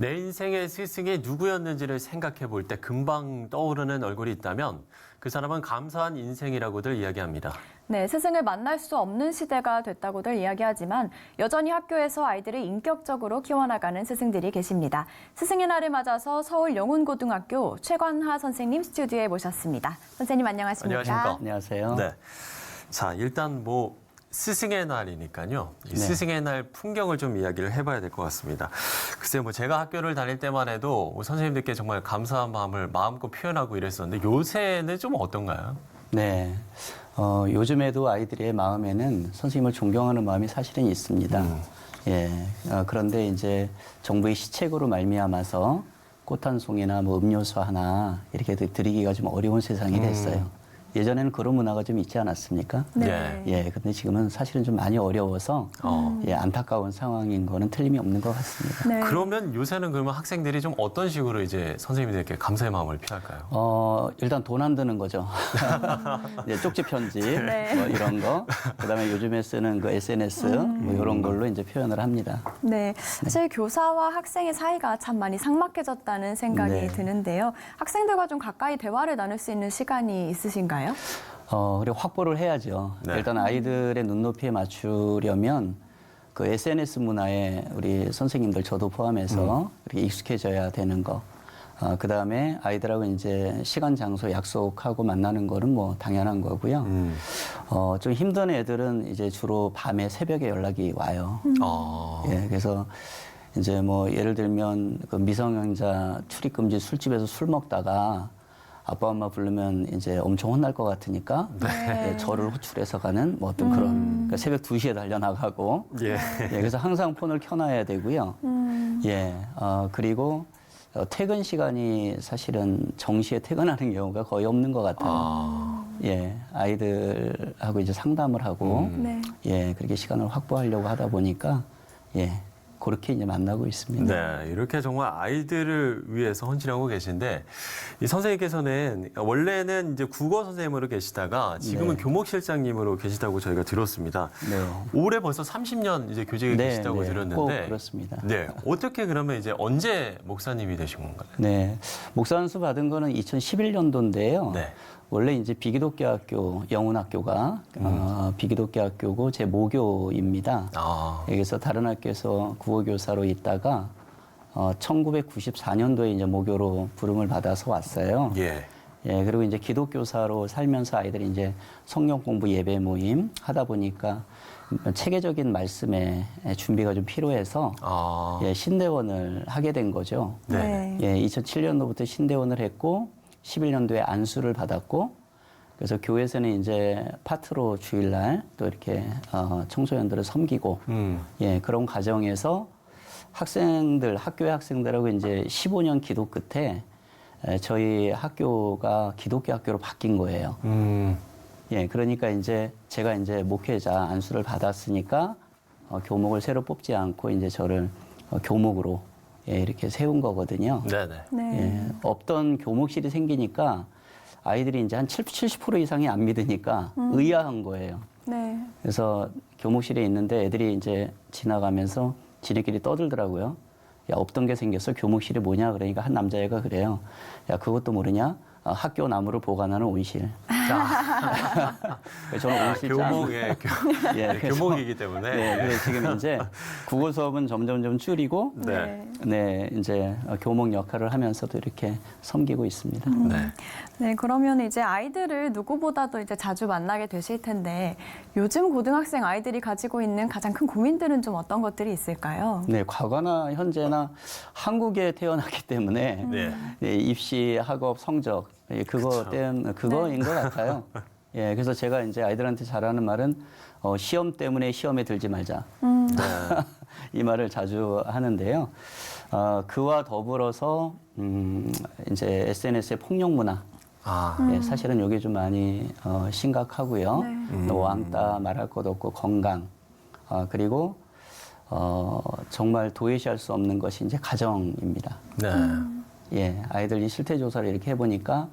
내 인생의 스승이 누구였는지를 생각해 볼 때 금방 떠오르는 얼굴이 있다면 그 사람은 감사한 인생이라고들 이야기합니다. 네, 스승을 만날 수 없는 시대가 됐다고들 이야기하지만 여전히 학교에서 아이들을 인격적으로 키워나가는 스승들이 계십니다. 스승의 날을 맞아서 서울 영훈고등학교 최관하 선생님 스튜디오에 모셨습니다. 선생님 안녕하십니까? 안녕하십니까? 안녕하세요. 네. 자, 일단 스승의 날이니까요. 이 스승의 날 풍경을 좀 이야기를 해봐야 될 것 같습니다. 글쎄요, 제가 학교를 다닐 때만 해도 선생님들께 정말 감사한 마음을 마음껏 표현하고 이랬었는데 요새는 좀 어떤가요? 네. 요즘에도 아이들의 마음에는 선생님을 존경하는 마음이 사실은 있습니다. 예. 그런데 이제 정부의 시책으로 말미암아서 꽃 한 송이나 음료수 하나 이렇게 드리기가 좀 어려운 세상이 됐어요. 예전에는 그런 문화가 좀 있지 않았습니까? 네. 예, 근데 지금은 사실은 좀 많이 어려워서 예, 안타까운 상황인 거는 틀림이 없는 것 같습니다. 네. 그러면 요새는 그러면 학생들이 좀 어떤 식으로 이제 선생님들께 감사의 마음을 표할까요? 일단 돈 안 드는 거죠. 예, 쪽지 편지 네. 뭐 이런 거. 그다음에 요즘에 쓰는 그 SNS 뭐 이런 걸로 이제 표현을 합니다. 네, 사실 교사와 학생의 사이가 참 많이 삭막해졌다는 생각이 네. 드는데요. 학생들과 좀 가까이 대화를 나눌 수 있는 시간이 있으신가요? 그리고 확보를 해야죠. 네. 일단 아이들의 눈높이에 맞추려면 그 SNS 문화에 우리 선생님들 저도 포함해서 이렇게 익숙해져야 되는 거. 그다음에 아이들하고 이제 시간, 장소 약속하고 만나는 거는 뭐 당연한 거고요. 좀 힘든 애들은 이제 주로 밤에 새벽에 연락이 와요. 예, 그래서 이제 예를 들면 그 미성년자 출입금지 술집에서 술 먹다가 아빠 엄마 부르면 이제 엄청 혼날 것 같으니까 예, 저를 호출해서 가는 어떤 그런 그러니까 새벽 2시에 달려나가고 예. 예, 그래서 항상 폰을 켜놔야 되고요. 예, 그리고 퇴근 시간이 사실은 정시에 퇴근하는 경우가 거의 없는 것 같아요. 예, 아이들하고 이제 상담을 하고 네. 예, 그렇게 시간을 확보하려고 하다 보니까 예, 그렇게 이제 만나고 있습니다. 네, 이렇게 정말 아이들을 위해서 헌신하고 계신데 이 선생님께서는 원래는 이제 국어 선생님으로 계시다가 지금은 네. 교목실장님으로 계시다고 저희가 들었습니다. 네. 올해 벌써 30년 이제 교직에 네, 계시다고 네, 들었는데 꼭 그렇습니다. 네, 어떻게 그러면 이제 언제 목사님이 되신 건가요? 네. 목사 안수 받은 거는 2011년도인데요. 네. 원래 이제 비기독교학교 영훈학교가 비기독교 학교고 제 모교입니다. 여기서 다른 학교에서 국어교사로 있다가 1994년도에 이제 모교로 부름을 받아서 왔어요. 예. 예, 그리고 이제 기독교사로 살면서 아이들이 이제 성경 공부 예배 모임 하다 보니까 체계적인 말씀에 준비가 좀 필요해서 예, 신대원을 하게 된 거죠. 네. 예, 2007년도부터 신대원을 했고 11년도에 안수를 받았고 그래서 교회에서는 이제 파트로 주일날 또 이렇게 청소년들을 섬기고 예, 그런 과정에서 학교의 학생들하고 이제 15년 기도 끝에 저희 학교가 기독교 학교로 바뀐 거예요. 예, 그러니까 이제 제가 이제 목회자 안수를 받았으니까 교목을 새로 뽑지 않고 이제 저를 교목으로 예, 이렇게 세운 거거든요. 네네. 네. 예, 없던 교목실이 생기니까 아이들이 이제 한 70% 이상이 안 믿으니까 의아한 거예요. 네. 그래서 교목실에 있는데 애들이 이제 지나가면서 지네끼리 떠들더라고요. 야, 없던 게 생겼어. 교목실이 뭐냐? 그러니까 한 남자애가 그래요. 야, 그것도 모르냐? 학교 나무를 보관하는 온실. 저는 온실장. 교목의 예, 그래서 교목이기 때문에. 네, 그래서 지금 이제 국어 수업은 점점 줄이고 네. 네, 이제 교목 역할을 하면서도 이렇게 섬기고 있습니다. 네. 네, 그러면 이제 아이들을 누구보다도 이제 자주 만나게 되실 텐데 요즘 고등학생 아이들이 가지고 있는 가장 큰 고민들은 좀 어떤 것들이 있을까요? 네, 과거나 현재나 한국에 태어났기 때문에 네. 네, 입시, 학업, 성적 그거인 것 같아요. 예, 그래서 제가 이제 아이들한테 잘하는 말은 시험 때문에 시험에 들지 말자. 이 말을 자주 하는데요. 그와 더불어서 이제 SNS의 폭력 문화. 예, 사실은 여기 좀 많이 심각하고요. 왕따 말할 것 없고 건강 그리고 정말 도외시할 수 없는 것이 이제 가정입니다. 네. 예, 아이들 이 실태 조사를 이렇게 해보니까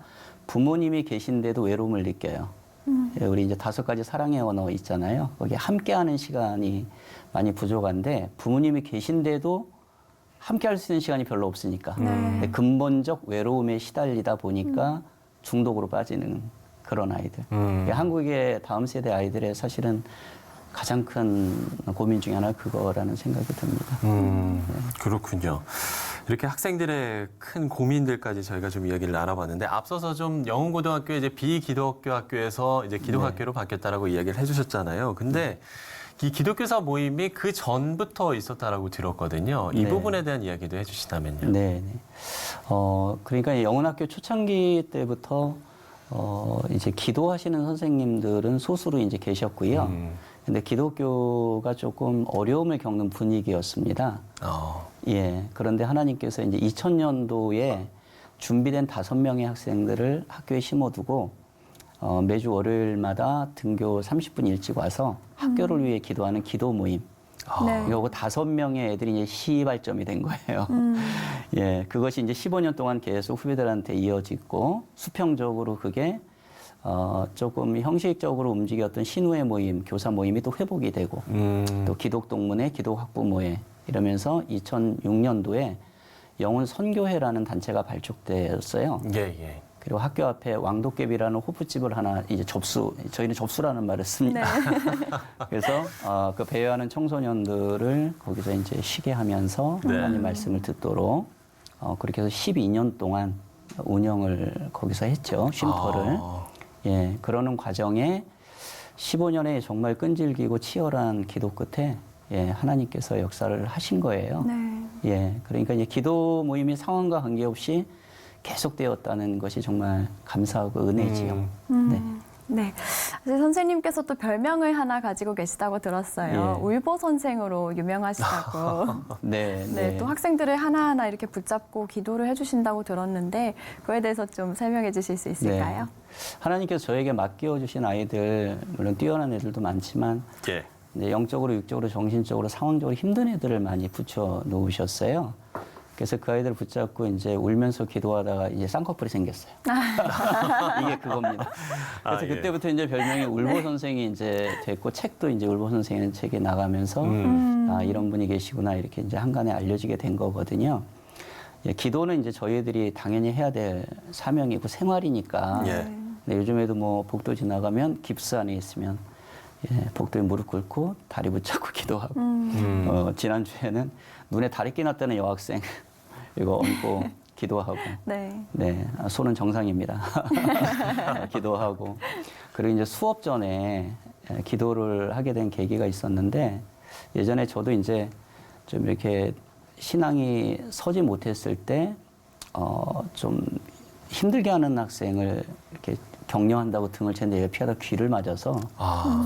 부모님이 계신데도 외로움을 느껴요. 예, 우리 이제 5가지 사랑의 언어 있잖아요. 거기 함께하는 시간이 많이 부족한데 부모님이 계신데도 함께 할 수 있는 시간이 별로 없으니까. 네. 근데 근본적 외로움에 시달리다 보니까 중독으로 빠지는 그런 아이들. 한국의 다음 세대 아이들의 사실은 가장 큰 고민 중에 하나 그거라는 생각이 듭니다. 그렇군요. 이렇게 학생들의 큰 고민들까지 저희가 좀 이야기를 나눠봤는데 앞서서 좀 영훈고등학교 이제 비기독교 학교에서 이제 기독학교로 바뀌었다라고 이야기를 해주셨잖아요. 근데 이 기독교사 모임이 그 전부터 있었다라고 들었거든요. 이 네. 부분에 대한 이야기도 해주시다면요. 네. 그러니까 영훈학교 초창기 때부터 이제 기도하시는 선생님들은 소수로 이제 계셨고요. 근데 기독교가 조금 어려움을 겪는 분위기였습니다. 예. 그런데 하나님께서 이제 2000년도에 준비된 5명의 학생들을 학교에 심어두고 매주 월요일마다 등교 30분 일찍 와서 학교를 위해 기도하는 기도 모임. 네. 이거 5명의 애들이 이제 시발점이 된 거예요. 예, 그것이 이제 15년 동안 계속 후배들한테 이어지고 수평적으로 그게 조금 형식적으로 움직였던 신우의 모임, 교사 모임이 또 회복이 되고 또 기독동문회, 기독학부모회 이러면서 2006년도에 영훈 선교회라는 단체가 발족되었어요. 예, 예. 그리고 학교 앞에 왕도깨비라는 호프집을 하나 이제 저희는 접수라는 말을 씁니다. 그래서 그 배회하는 청소년들을 거기서 이제 쉬게 하면서 네. 하나님 말씀을 듣도록 그렇게 해서 12년 동안 운영을 거기서 했죠. 쉼터를. 예, 그러는 과정에 15년의 정말 끈질기고 치열한 기도 끝에 예, 하나님께서 역사를 하신 거예요. 네. 예, 그러니까 이제 기도 모임이 상황과 관계없이 계속되었다는 것이 정말 감사하고 은혜지요. 네. 네. 사실 선생님께서 또 별명을 하나 가지고 계시다고 들었어요. 예. 울보 선생으로 유명하시다고. 네, 네, 또 학생들을 하나하나 이렇게 붙잡고 기도를 해주신다고 들었는데 그에 대해서 좀 설명해 주실 수 있을까요? 네. 하나님께서 저에게 맡겨주신 아이들, 물론 뛰어난 애들도 많지만 예. 이제 영적으로, 육적으로, 정신적으로, 상황적으로 힘든 애들을 많이 붙여 놓으셨어요. 그래서 그 아이들을 붙잡고 이제 울면서 기도하다가 이제 쌍꺼풀이 생겼어요. 이게 그겁니다. 그래서 예. 그때부터 이제 별명이 울보 선생이 이제 됐고 책도 이제 울보 선생의 책에 나가면서 아, 이런 분이 계시구나 이렇게 이제 한간에 알려지게 된 거거든요. 예, 기도는 이제 저희들이 당연히 해야 될 사명이고 생활이니까. 예. 근데 요즘에도 뭐 복도 지나가면 깁스 안에 있으면 예, 복도에 무릎 꿇고 다리 붙잡고 기도하고 지난주에는 눈에 다리 났다는 여학생 이거 얹고 기도하고 네. 네, 손은 정상입니다. 기도하고 그리고 이제 수업 전에 기도를 하게 된 계기가 있었는데 예전에 저도 이제 좀 이렇게 신앙이 서지 못했을 때 좀 힘들게 하는 학생을 이렇게 격려한다고 등을 챘는데 피하다 귀를 맞아서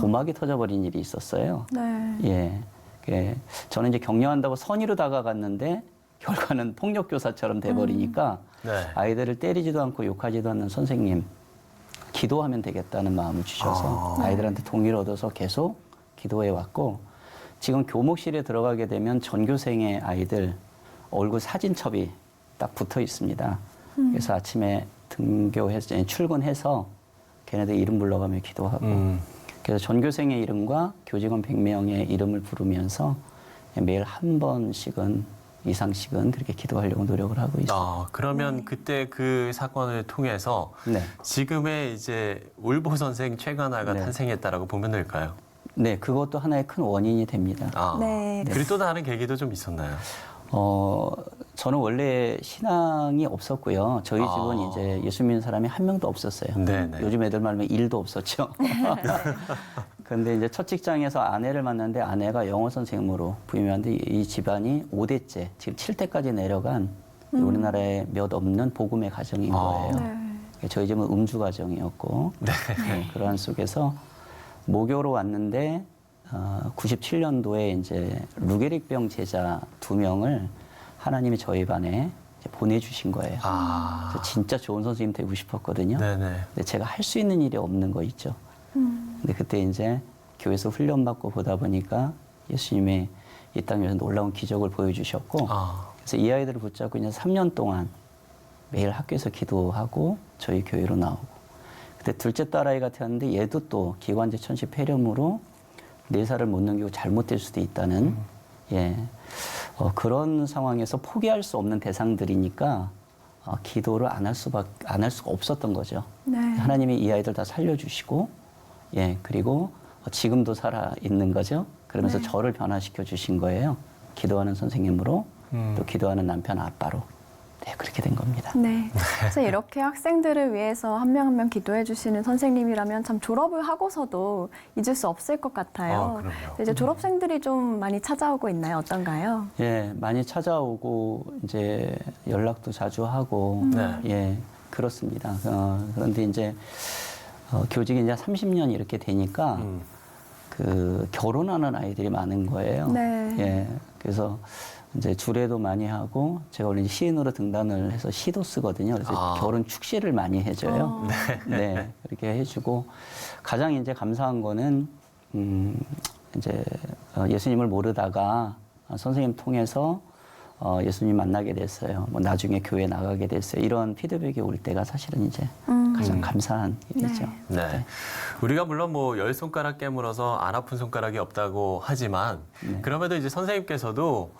고막이 터져버린 일이 있었어요. 네. 예. 저는 이제 격려한다고 선의로 다가갔는데 결과는 폭력교사처럼 돼버리니까 네. 아이들을 때리지도 않고 욕하지도 않는 선생님 기도하면 되겠다는 마음을 주셔서 아이들한테 동의를 얻어서 계속 기도해 왔고 지금 교목실에 들어가게 되면 전교생의 아이들 얼굴 사진첩이 딱 붙어 있습니다. 그래서 아침에 등교해서 출근해서 걔네들 이름 불러가며 기도하고 그래서 전교생의 이름과 교직원 100명의 이름을 부르면서 매일 한 번씩은 이상씩은 그렇게 기도하려고 노력을 하고 있습니다. 그러면 그때 그 사건을 통해서 네. 지금의 이제 울보 선생 최관아가 네. 탄생했다라고 보면 될까요? 네, 그것도 하나의 큰 원인이 됩니다. 네. 그리고 또 다른 계기도 좀 있었나요? 저는 원래 신앙이 없었고요. 저희 집은 이제 예수 믿는 사람이 한 명도 없었어요. 네네. 요즘 애들 말하면 일도 없었죠. 그런데 이제 첫 직장에서 아내를 만났는데 아내가 영어 선생님으로 부임했는데 이 집안이 5대째, 지금 7대까지 내려간 우리나라에 몇 없는 복음의 가정인 거예요. 네. 저희 집은 음주 가정이었고 네, 그러한 속에서 모교로 왔는데 97년도에 이제 루게릭병 제자 2명을 하나님이 저희 반에 이제 보내주신 거예요. 그래서 진짜 좋은 선생님 되고 싶었거든요. 네네. 근데 제가 할 수 있는 일이 없는 거 있죠. 근데 그때 이제 교회에서 훈련받고 보다 보니까 예수님이 이 땅에서 놀라운 기적을 보여주셨고 그래서 이 아이들을 붙잡고 이제 3년 동안 매일 학교에서 기도하고 저희 교회로 나오고 그때 둘째 딸아이가 태어났는데 얘도 또 기관지 천식 폐렴으로 4살을 못 넘기고 잘못될 수도 있다는 예 그런 상황에서 포기할 수 없는 대상들이니까 기도를 안 할 수가 없었던 거죠. 네. 하나님이 이 아이들 다 살려주시고, 예, 그리고 지금도 살아 있는 거죠. 그러면서 네. 저를 변화시켜 주신 거예요. 기도하는 선생님으로, 또 기도하는 남편 아빠로. 네, 그렇게 된 겁니다. 네. 그래서 이렇게 학생들을 위해서 한 명 한 명 기도해 주시는 선생님이라면 참 졸업을 하고서도 잊을 수 없을 것 같아요. 그럼요. 이제 졸업생들이 좀 많이 찾아오고 있나요? 어떤가요? 예, 많이 찾아오고 이제 연락도 자주 하고, 네. 예, 그렇습니다. 그런데 이제 교직이 이제 30년 이렇게 되니까 그 결혼하는 아이들이 많은 거예요. 네. 예, 그래서 이제 주례도 많이 하고 제가 원래 시인으로 등단을 해서 시도 쓰거든요. 그래서 결혼 축시를 많이 해줘요. 네, 그렇게 해주고 가장 이제 감사한 거는 이제 예수님을 모르다가 선생님 통해서 예수님 만나게 됐어요. 뭐 나중에 교회 나가게 됐어요. 이런 피드백이 올 때가 사실은 이제 가장 감사한 일이죠. 네. 우리가 물론 뭐 10손가락 깨물어서 안 아픈 손가락이 없다고 하지만 그럼에도 이제 선생님께서도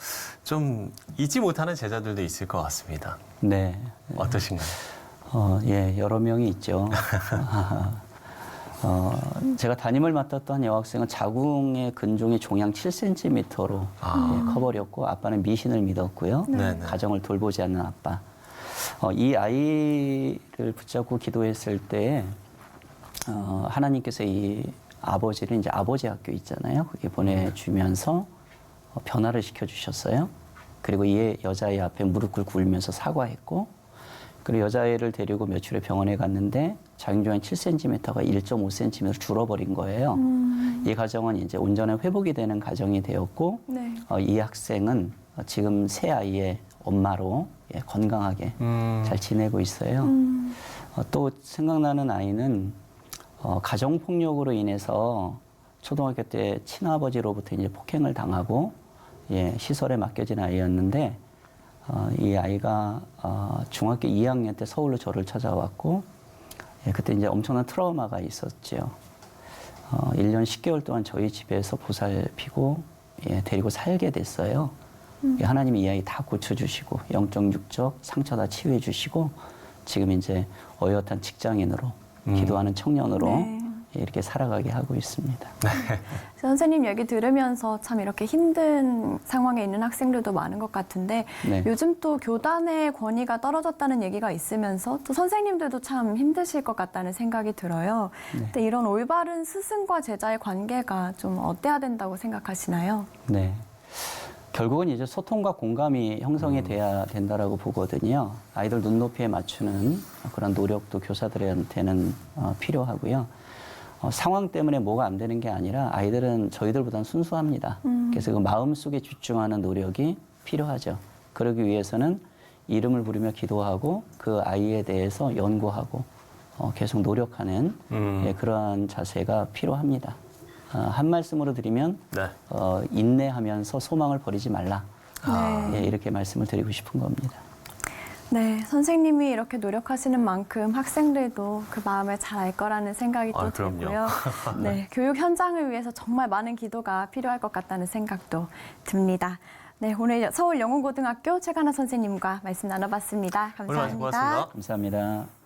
좀 잊지 못하는 제자들도 있을 것 같습니다. 네. 어떠신가요? 예, 여러 명이 있죠. 제가 담임을 맡았던 여학생은 자궁의 근종이 종양 7cm로 커버렸고 아빠는 미신을 믿었고요. 네. 가정을 돌보지 않는 아빠. 이 아이를 붙잡고 기도했을 때 하나님께서 이 아버지를 이제 아버지 학교 있잖아요. 거기 보내주면서 변화를 시켜주셨어요. 그리고 이 여자아이 앞에 무릎 꿇고 울면서 사과했고 그리고 여자아이를 데리고 며칠 후에 병원에 갔는데 자궁종양 7cm가 1.5cm로 줄어버린 거예요. 이 가정은 이제 온전히 회복이 되는 가정이 되었고 네. 이 학생은 지금 새 아이의 엄마로 건강하게 잘 지내고 있어요. 또 생각나는 아이는 가정폭력으로 인해서 초등학교 때 친아버지로부터 이제 폭행을 당하고 시설에 맡겨진 아이였는데 이 아이가 중학교 2학년 때 서울로 저를 찾아왔고 그때 이제 엄청난 트라우마가 있었죠. 1년 10개월 동안 저희 집에서 보살피고 데리고 살게 됐어요. 하나님이 이 아이 다 고쳐주시고 영적 육적 상처 다 치유해 주시고 지금 이제 어엿한 직장인으로 기도하는 청년으로 네. 이렇게 살아가게 하고 있습니다. 선생님 얘기 들으면서 참 이렇게 힘든 상황에 있는 학생들도 많은 것 같은데 네. 요즘 또 교단의 권위가 떨어졌다는 얘기가 있으면서 또 선생님들도 참 힘드실 것 같다는 생각이 들어요. 근데 이런 올바른 스승과 제자의 관계가 좀 어때야 된다고 생각하시나요? 네. 결국은 이제 소통과 공감이 형성이 돼야 된다라고 보거든요. 아이들 눈높이에 맞추는 그런 노력도 교사들한테는 필요하고요. 상황 때문에 뭐가 안 되는 게 아니라 아이들은 저희들보다는 순수합니다. 그래서 그 마음속에 집중하는 노력이 필요하죠. 그러기 위해서는 이름을 부르며 기도하고 그 아이에 대해서 연구하고 계속 노력하는 그러한 자세가 필요합니다. 한 말씀으로 드리면 인내하면서 소망을 버리지 말라. 이렇게 말씀을 드리고 싶은 겁니다. 네, 선생님이 이렇게 노력하시는 만큼 학생들도 그 마음을 잘 알 거라는 생각이 또 그럼요. 들고요. 네, 교육 현장을 위해서 정말 많은 기도가 필요할 것 같다는 생각도 듭니다. 네, 오늘 서울영훈고등학교 최가나 선생님과 말씀 나눠봤습니다. 오늘 말씀 감사합니다. 고맙습니다. 감사합니다.